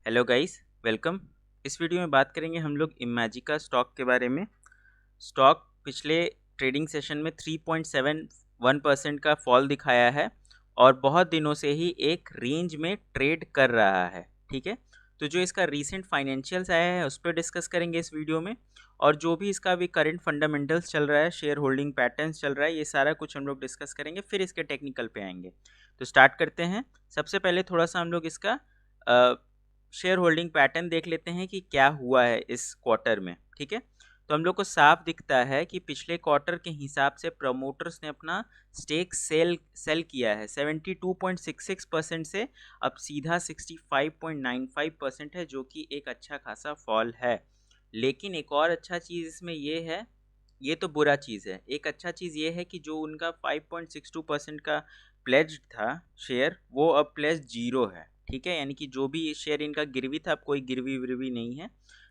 Hello guys, welcome. इस video में बात करेंगे हम लोग इमेजिका स्टॉक के बारे में। स्टॉक पिछले ट्रेडिंग सेशन में 3.71% का फॉल दिखाया है और बहुत दिनों से ही एक रेंज में ट्रेड कर रहा है। ठीक है, तो जो इसका रीसेंट फाइनेंशियल्स आया है उस पर डिस्कस करेंगे इस वीडियो में, और जो भी इसका अभी करंट फंडामेंटल्स चल रहा है, शेयर होल्डिंग पैटर्न्स चल रहा है, ये सारा कुछ हम लोग डिस्कस करेंगे, फिर इसके टेक्निकल पे आएंगे। तो स्टार्ट करते हैं। सबसे पहले थोड़ा सा हम लोग इसका शेयर होल्डिंग पैटर्न देख लेते हैं कि क्या हुआ है इस क्वार्टर में। ठीक है, तो हम लोग को साफ दिखता है कि पिछले क्वार्टर के हिसाब से प्रमोटर्स ने अपना स्टेक सेल किया है 72.66% से अब सीधा 65.95% है, जो कि एक अच्छा खासा फॉल है। लेकिन एक और अच्छा चीज़ इसमें ये है, ये तो बुरा चीज़ है, एक अच्छा चीज़ ये है कि जो उनका 5.62% का प्लेज था शेयर, वो अब प्लेज जीरो है। ठीक है, यानी कि जो भी शेयर इनका गिरवी था, अब कोई गिरवी विरवी नहीं है।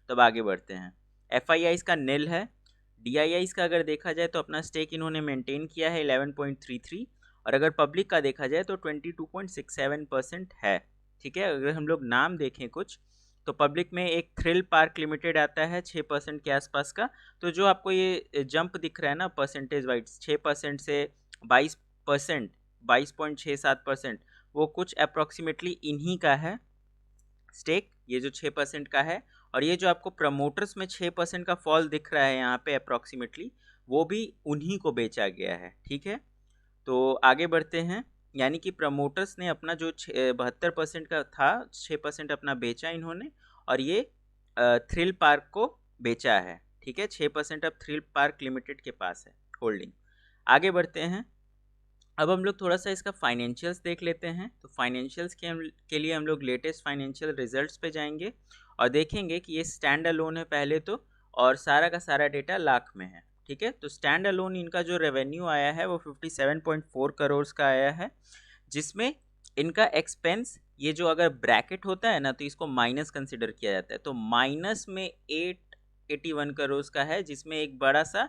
तब आगे बढ़ते हैं। एफ आई आई का नील है। डी आई आई का अगर देखा जाए तो अपना स्टेक इन्होंने मेंटेन किया है 11.33, और अगर पब्लिक का देखा जाए तो 22.67% है। ठीक है, अगर हम लोग नाम देखें कुछ, तो पब्लिक में एक थ्रिल पार्क लिमिटेड आता है 6% के आसपास का। तो जो आपको ये जंप दिख रहा है ना परसेंटेज वाइज, 6% से 22%, 22.67%, वो कुछ अप्रॉक्सीमेटली इन्हीं का है स्टेक, ये जो 6% का है। और ये जो आपको प्रमोटर्स में 6% का फॉल दिख रहा है यहाँ पे अप्रॉक्सीमेटली, वो भी उन्हीं को बेचा गया है। ठीक है, तो आगे बढ़ते हैं। यानी कि प्रमोटर्स ने अपना जो 72% का था, 6% अपना बेचा इन्होंने, और ये थ्रिल पार्क को बेचा है। ठीक है, 6% अब थ्रिल पार्क लिमिटेड के पास है होल्डिंग। आगे बढ़ते हैं। अब हम लोग थोड़ा सा इसका फाइनेंशियल्स देख लेते हैं। तो फाइनेंशियल्स के लिए हम लोग लेटेस्ट फाइनेंशियल रिजल्ट्स पे जाएंगे और देखेंगे कि ये स्टैंड अलोन है पहले तो, और सारा का सारा डेटा लाख में है। ठीक है, तो स्टैंड अलोन इनका जो रेवेन्यू आया है वो 57.4 करोड़ का आया है, जिसमें इनका एक्सपेंस, ये जो अगर ब्रैकेट होता है ना तो इसको माइनस कंसिडर किया जाता है, तो माइनस में 881 करोड़ का है, जिसमें एक बड़ा सा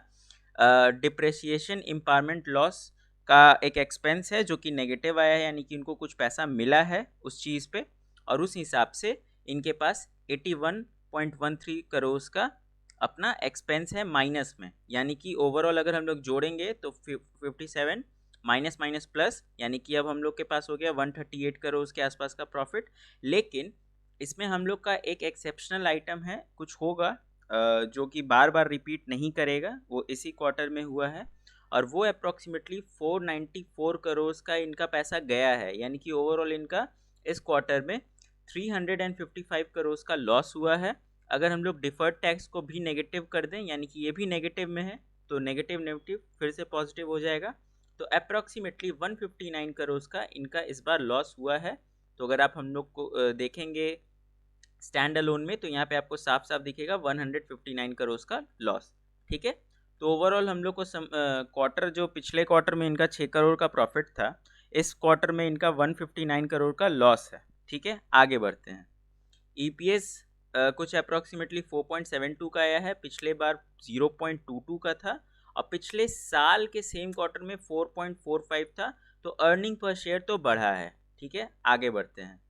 डिप्रेशिएशन इम्पायरमेंट लॉस का एक एक्सपेंस है जो कि नेगेटिव आया है, यानी कि इनको कुछ पैसा मिला है उस चीज़ पे, और उस हिसाब से इनके पास 81.13 करोड़ का अपना एक्सपेंस है माइनस में। यानी कि ओवरऑल अगर हम लोग जोड़ेंगे तो 57 माइनस माइनस प्लस, यानी कि अब हम लोग के पास हो गया 138 करोड़ के आसपास का प्रॉफिट। लेकिन इसमें हम लोग का एक एक्सेप्शनल आइटम है, कुछ होगा जो कि बार बार रिपीट नहीं करेगा, वो इसी क्वार्टर में हुआ है, और वो अप्रॉक्सीमेटली 494 करोड़ का इनका पैसा गया है। यानी कि ओवरऑल इनका इस क्वार्टर में 355 करोड़ का लॉस हुआ है। अगर हम लोग डिफर्ड टैक्स को भी नेगेटिव कर दें, यानी कि ये भी नेगेटिव में है, तो नेगेटिव नेगेटिव फिर से पॉजिटिव हो जाएगा, तो अप्रॉक्सीमेटली 159 करोड़ का इनका इस बार लॉस हुआ है। तो अगर आप हम लोग को देखेंगे स्टैंड अलोन में, तो यहाँ पे आपको साफ साफ दिखेगा 159 करोड़ का लॉस। ठीक है, तो ओवरऑल हम लोग को क्वार्टर, जो पिछले क्वार्टर में इनका 6 करोड़ का प्रॉफिट था, इस क्वार्टर में इनका 159 करोड़ का लॉस है। ठीक है, आगे बढ़ते हैं। ईपीएस कुछ अप्रॉक्सीमेटली 4.72 का आया है, पिछले बार 0.22 का था, और पिछले साल के सेम क्वार्टर में 4.45 था। तो अर्निंग पर शेयर तो बढ़ा है। ठीक है, आगे बढ़ते हैं।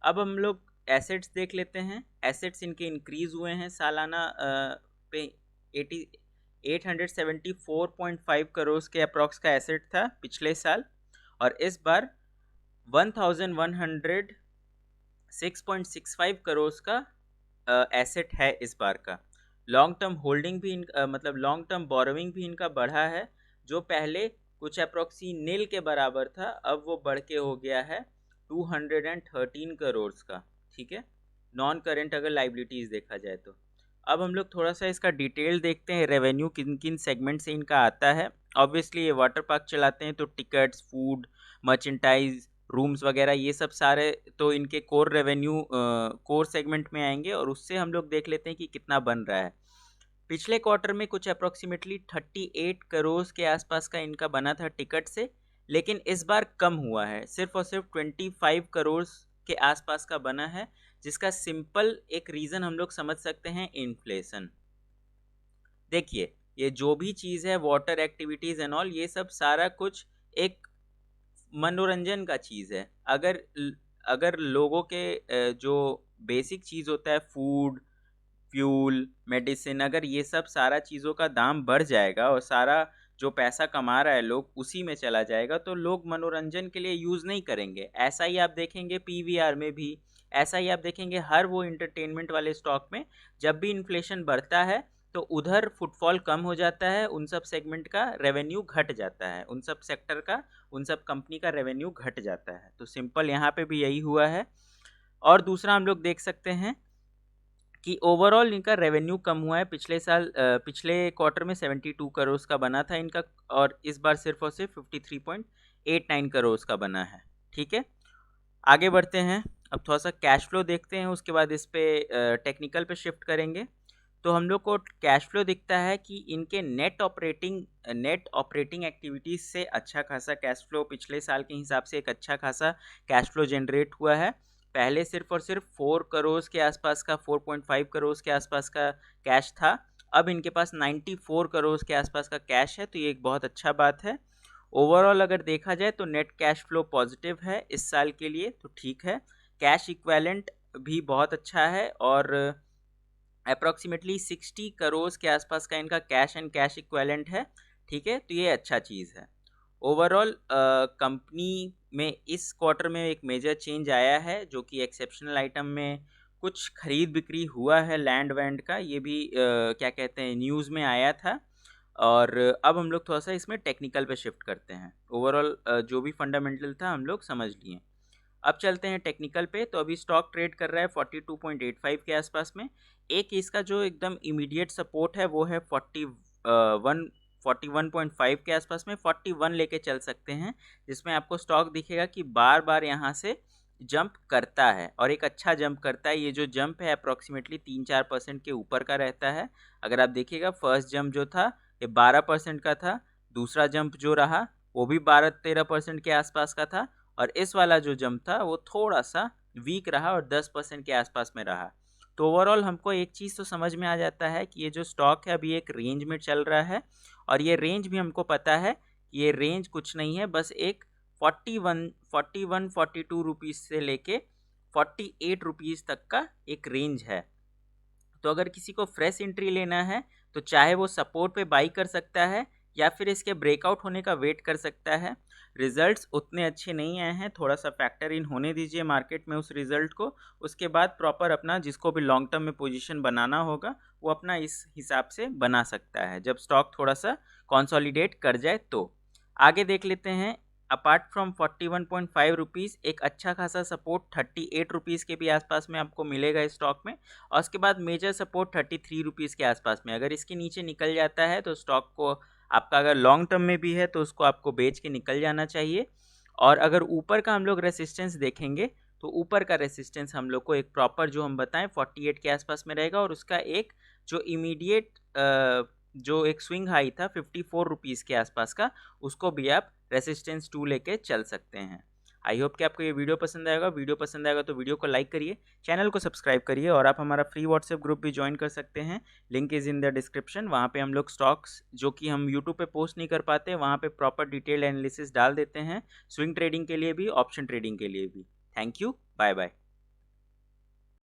अब हम लोग एसेट्स देख लेते हैं। एसेट्स इनके इंक्रीज हुए हैं सालाना पे 874.5 करोड़ के अप्रॉक्स का एसेट था पिछले साल, और इस बार 1106.65 करोड़ का एसेट है इस बार का। लॉन्ग टर्म होल्डिंग भी मतलब लॉन्ग टर्म बोरोविंग भी इनका बढ़ा है, जो पहले कुछ अप्रॉक्सी नील के बराबर था, अब वो बढ़ के हो गया है 213 करोड़ का। ठीक है, नॉन करेंट अगर लाइबिलिटीज़ देखा जाए तो। अब हम लोग थोड़ा सा इसका डिटेल देखते हैं, रेवेन्यू किन किन सेगमेंट से इनका आता है। ऑब्वियसली ये वाटर पार्क चलाते हैं, तो टिकट्स, फूड, मर्चेंटाइज, रूम्स वगैरह, ये सब सारे तो इनके कोर रेवेन्यू कोर सेगमेंट में आएंगे, और उससे हम लोग देख लेते हैं कि कितना बन रहा है। पिछले क्वार्टर में कुछ अप्रॉक्सीमेटली 38 करोड़ के आसपास का इनका बना था टिकट से, लेकिन इस बार कम हुआ है, सिर्फ और सिर्फ 25 करोड़ के आसपास का बना है, जिसका सिंपल एक रीज़न हम लोग समझ सकते हैं, इन्फ्लेशन। देखिए, ये जो भी चीज़ है, वाटर एक्टिविटीज़ एंड ऑल, ये सब सारा कुछ एक मनोरंजन का चीज़ है। अगर अगर लोगों के जो बेसिक चीज़ होता है फूड, फ्यूल, मेडिसिन, अगर ये सब सारा चीज़ों का दाम बढ़ जाएगा और सारा जो पैसा कमा रहा है लोग उसी में चला जाएगा, तो लोग मनोरंजन के लिए यूज़ नहीं करेंगे। ऐसा ही आप देखेंगे पीवीआर में भी, ऐसा ही आप देखेंगे हर वो इंटरटेनमेंट वाले स्टॉक में। जब भी इन्फ्लेशन बढ़ता है तो उधर फुटफॉल कम हो जाता है, उन सब सेगमेंट का रेवेन्यू घट जाता है, उन सब सेक्टर का, उन सब कंपनी का रेवेन्यू घट जाता है। तो सिंपल यहाँ पे भी यही हुआ है। और दूसरा हम लोग देख सकते हैं कि ओवरऑल इनका रेवेन्यू कम हुआ है। पिछले साल पिछले क्वार्टर में 72 करोड़ का बना था इनका, और इस बार सिर्फ और सिर्फ 53.89 करोड़ का बना है। ठीक है, आगे बढ़ते हैं। अब थोड़ा सा कैश फ्लो देखते हैं, उसके बाद इस पे टेक्निकल पे शिफ्ट करेंगे। तो हम लोग को कैश फ्लो दिखता है कि इनके नेट ऑपरेटिंग एक्टिविटीज़ से अच्छा खासा कैश फ्लो, पिछले साल के हिसाब से एक अच्छा खासा कैश फ्लो जनरेट हुआ है। पहले सिर्फ और सिर्फ 4 करोड़ के आसपास का, 4.5 करोड़ के आसपास का कैश था, अब इनके पास 94 करोड़ के आसपास का कैश है, तो ये एक बहुत अच्छा बात है। ओवरऑल अगर देखा जाए तो नेट कैश फ्लो पॉजिटिव है इस साल के लिए, तो ठीक है। कैश इक्विवेलेंट भी बहुत अच्छा है और अप्रॉक्सीमेटली 60 करोड़ के आसपास का इनका कैश एंड कैश इक्विवेलेंट है। ठीक है, तो ये अच्छा चीज़ है। ओवरऑल कंपनी में इस क्वार्टर में एक मेजर चेंज आया है, जो कि एक्सेप्शनल आइटम में कुछ खरीद बिक्री हुआ है लैंड वैंड का, ये भी क्या कहते हैं न्यूज़ में आया था। और अब हम लोग थोड़ा सा इसमें टेक्निकल पे शिफ्ट करते हैं। ओवरऑल जो भी फंडामेंटल था हम लोग समझ लिए। अब चलते हैं टेक्निकल पे। तो अभी स्टॉक ट्रेड कर रहा है 42.85 के आसपास में। एक इसका जो एकदम इमीडिएट सपोर्ट है वो है 41.5 के आसपास में, 41 लेके चल सकते हैं, जिसमें आपको स्टॉक दिखेगा कि बार बार यहाँ से जंप करता है और एक अच्छा जंप करता है। ये जो जंप है अप्रॉक्सीमेटली 3-4% के ऊपर का रहता है। अगर आप देखिएगा फर्स्ट जंप जो था ये 12% का था, दूसरा जंप जो रहा वो भी 12-13% के आसपास का था, और इस वाला जो जंप था वो थोड़ा सा वीक रहा और 10% के आसपास में रहा। तो ओवरऑल हमको एक चीज़ तो समझ में आ जाता है कि ये जो स्टॉक है अभी एक रेंज में चल रहा है, और ये रेंज भी हमको पता है कि ये रेंज कुछ नहीं है, बस एक 42 रुपीज़ से लेके 48 रुपीज़ तक का एक रेंज है। तो अगर किसी को फ्रेश एंट्री लेना है तो चाहे वो सपोर्ट पे बाई कर सकता है या फिर इसके ब्रेकआउट होने का वेट कर सकता है। रिजल्ट्स उतने अच्छे नहीं आए हैं, थोड़ा सा फैक्टर इन होने दीजिए मार्केट में उस रिजल्ट को, उसके बाद प्रॉपर अपना जिसको भी लॉन्ग टर्म में पोजीशन बनाना होगा वो अपना इस हिसाब से बना सकता है, जब स्टॉक थोड़ा सा कंसोलिडेट कर जाए तो। आगे देख लेते हैं। अपार्ट फ्रॉम 41.5 रुपीज़ एक अच्छा खासा सपोर्ट 38 रुपीज़ के भी आसपास में आपको मिलेगा इस स्टॉक में, और उसके बाद मेजर सपोर्ट 33 रुपीज़ के आसपास में। अगर इसके नीचे निकल जाता है तो स्टॉक को आपका, अगर लॉन्ग टर्म में भी है तो उसको आपको बेच के निकल जाना चाहिए। और अगर ऊपर का हम लोग रेसिस्टेंस देखेंगे तो ऊपर का रेसिस्टेंस हम लोग को एक प्रॉपर जो हम बताएं 48 के आसपास में रहेगा, और उसका एक जो इमीडिएट जो एक स्विंग हाई था 54 रुपीज़ के आसपास का, उसको भी आप रेसिस्टेंस 2 लेके चल सकते हैं। आई होप कि आपको ये वीडियो पसंद आएगा। वीडियो पसंद आएगा तो वीडियो को लाइक करिए, चैनल को सब्सक्राइब करिए, और आप हमारा फ्री व्हाट्सएप ग्रुप भी ज्वाइन कर सकते हैं, link is in the description. वहाँ पे हम लोग स्टॉक्स जो कि हम यूट्यूब पे पोस्ट नहीं कर पाते, वहाँ पे प्रॉपर डिटेल एनालिसिस डाल देते हैं, स्विंग ट्रेडिंग के लिए भी, ऑप्शन ट्रेडिंग के लिए भी। Thank you, bye bye.